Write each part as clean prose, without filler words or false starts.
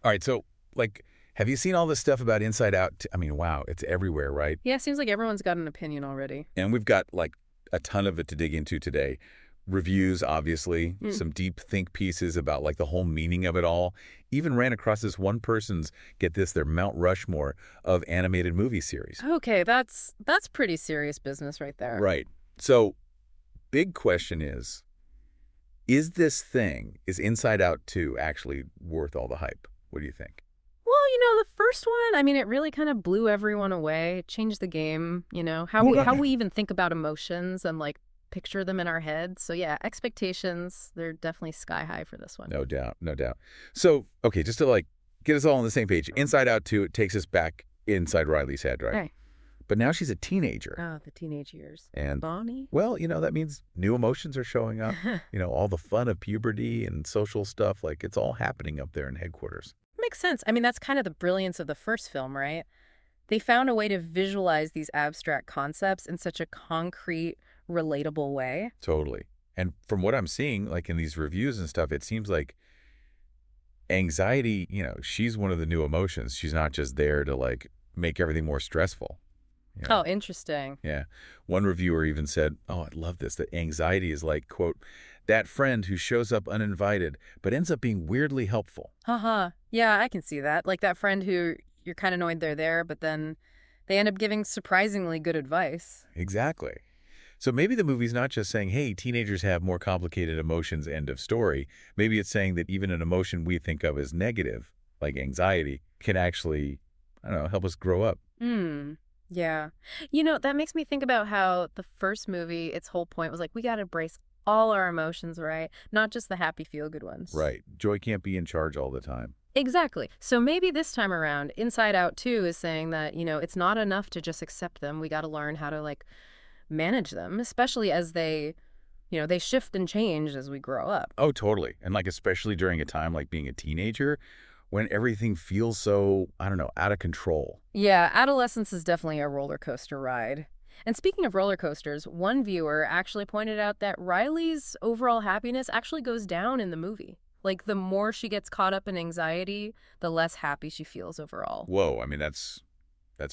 All right, so, like, have you seen all this stuff about Inside Out? I mean, wow, it's everywhere, right? Yeah, seems like everyone's got an opinion already. And we've got, like, a ton of it to dig into today. Reviews, obviously, Mm. some deep think pieces about, like, the whole meaning of it all. Even ran across this one person's, get this, their Mount Rushmore of animated movie series. Okay, that's pretty serious business right there. Right. So, big question is this thing, is Inside Out 2 actually worth all the hype? What do you think? Well, the first one, I mean, it really kind of blew everyone away, changed the game, how Well, we that, how we even think about emotions and like picture them in our heads. So yeah, expectations, they're definitely sky high for this one. no doubt, no doubt. So, okay, just to like get us all on the same page, Inside Out 2, it takes us back inside Riley's head, right? Right. But now she's a teenager. Oh, the teenage years. And, Bonnie? well, that means new emotions are showing up. All the fun of puberty and social stuff, like it's all happening up there in headquarters. Makes sense. I mean, that's kind of the brilliance of the first film, right? They found a way to visualize these abstract concepts in such a concrete, relatable way. Totally. And from what I'm seeing, like in these reviews and stuff, it seems like anxiety, she's one of the new emotions. She's not just there to like make everything more stressful. Oh, interesting. Yeah. One reviewer even said, oh, I love this, that anxiety is like, quote, that friend who shows up uninvited but ends up being weirdly helpful. Haha. Yeah, I can see that. Like that friend who you're kind of annoyed they're there, but then they end up giving surprisingly good advice. Exactly. So maybe the movie's not just saying, hey, teenagers have more complicated emotions, end of story. Maybe it's saying that even an emotion we think of as negative, like anxiety, can actually, I don't know, help us grow up. Hmm. Yeah. That makes me think about how the first movie, its whole point was like, we got to embrace all our emotions, right? Not just the happy feel-good ones. Right. Joy can't be in charge all the time. Exactly. So maybe this time around, Inside Out 2 is saying that, it's not enough to just accept them. We got to learn how to, like, manage them, especially as they shift and change as we grow up. Oh, totally. And like, especially during a time like being a teenager, when everything feels so, I don't know, out of control. Yeah, adolescence is definitely a roller coaster ride. And speaking of roller coasters, one viewer actually pointed out that Riley's overall happiness actually goes down in the movie. Like, the more she gets caught up in anxiety, the less happy she feels overall. Whoa, I mean, that's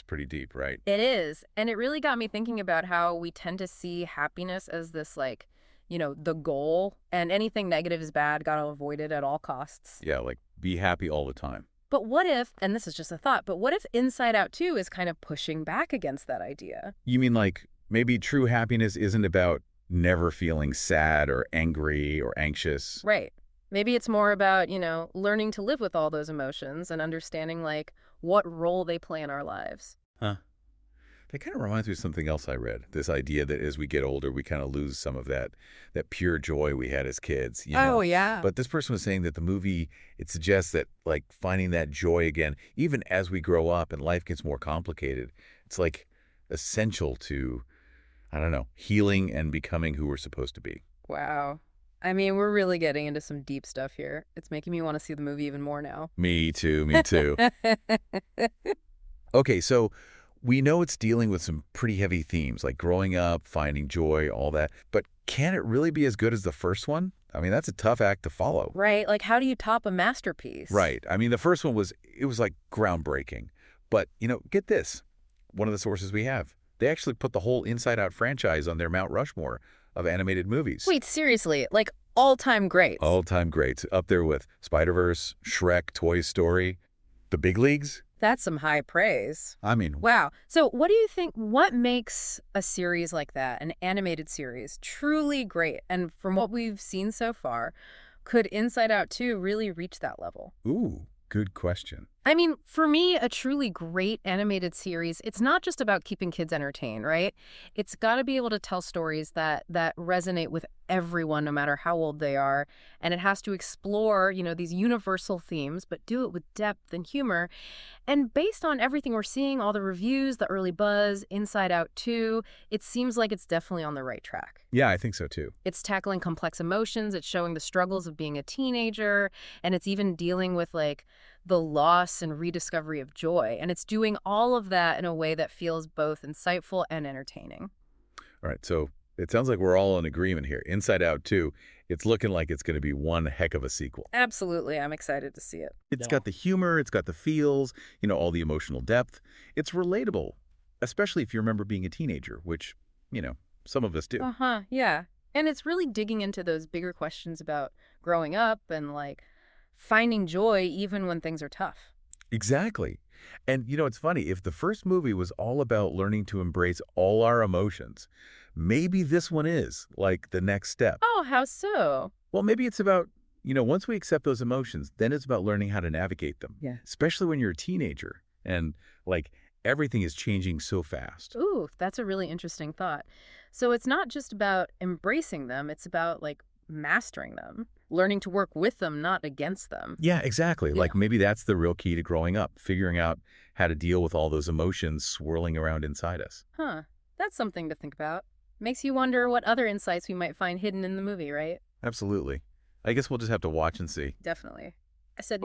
pretty deep, right? It is. And it really got me thinking about how we tend to see happiness as this, like, the goal, and anything negative is bad, gotta avoid it at all costs. Yeah, like be happy all the time. But what if, and this is just a thought, but what if Inside Out 2 is kind of pushing back against that idea? You mean like maybe true happiness isn't about never feeling sad or angry or anxious? Right. Maybe it's more about, learning to live with all those emotions and understanding, like, what role they play in our lives. Huh. That kind of reminds me of something else I read. This idea that as we get older, we kind of lose some of that pure joy we had as kids, Oh, yeah. But this person was saying that the movie, it suggests that like finding that joy again, even as we grow up and life gets more complicated, it's like essential to, I don't know, healing and becoming who we're supposed to be. Wow. I mean, we're really getting into some deep stuff here. It's making me want to see the movie even more now. Me too, me too. Okay, so we know it's dealing with some pretty heavy themes like growing up, finding joy, all that. But can it really be as good as the first one? I mean, that's a tough act to follow. Right. Like, how do you top a masterpiece? Right. I mean, the first one was like groundbreaking. But, get this. One of the sources we have, they actually put the whole Inside Out franchise on their Mount Rushmore of animated movies. Wait, seriously? Like, all-time greats? All-time greats. Up there with Spider-Verse, Shrek, Toy Story, The Big Leagues. That's some high praise. I mean, Wow. So what do you think, what makes a series like that, an animated series, truly great? And from what we've seen so far, could Inside Out 2 really reach that level? ooh, good question. I mean, for me, a truly great animated series, it's not just about keeping kids entertained, right? It's got to be able to tell stories that resonate with everyone, no matter how old they are. And it has to explore, these universal themes, but do it with depth and humor. And based on everything we're seeing, all the reviews, the early buzz, Inside Out 2, it seems like it's definitely on the right track. Yeah, I think so too. It's tackling complex emotions, it's showing the struggles of being a teenager, and it's even dealing with, like, the loss and rediscovery of joy. And it's doing all of that in a way that feels both insightful and entertaining. All right, so it sounds like we're all in agreement here. Inside Out 2, It's looking like it's going to be one heck of a sequel. Absolutely. I'm excited to see it. It's got the humor, it's got the feels, all the emotional depth. It's relatable, especially if you remember being a teenager, which, some of us do. Uh-huh. Yeah. And it's really digging into those bigger questions about growing up and like finding joy even when things are tough. Exactly. And, it's funny, if the first movie was all about learning to embrace all our emotions, maybe this one is, like, the next step. Oh, how so? Well, maybe it's about, once we accept those emotions, then it's about learning how to navigate them, Yeah. especially when you're a teenager and, like, everything is changing so fast. Ooh, that's a really interesting thought. So it's not just about embracing them, it's about like mastering them, learning to work with them, not against them. Yeah, exactly. Yeah. Like, maybe that's the real key to growing up, figuring out how to deal with all those emotions swirling around inside us. Huh. That's something to think about. Makes you wonder what other insights we might find hidden in the movie, right? Absolutely. I guess we'll just have to watch and see. Definitely. I said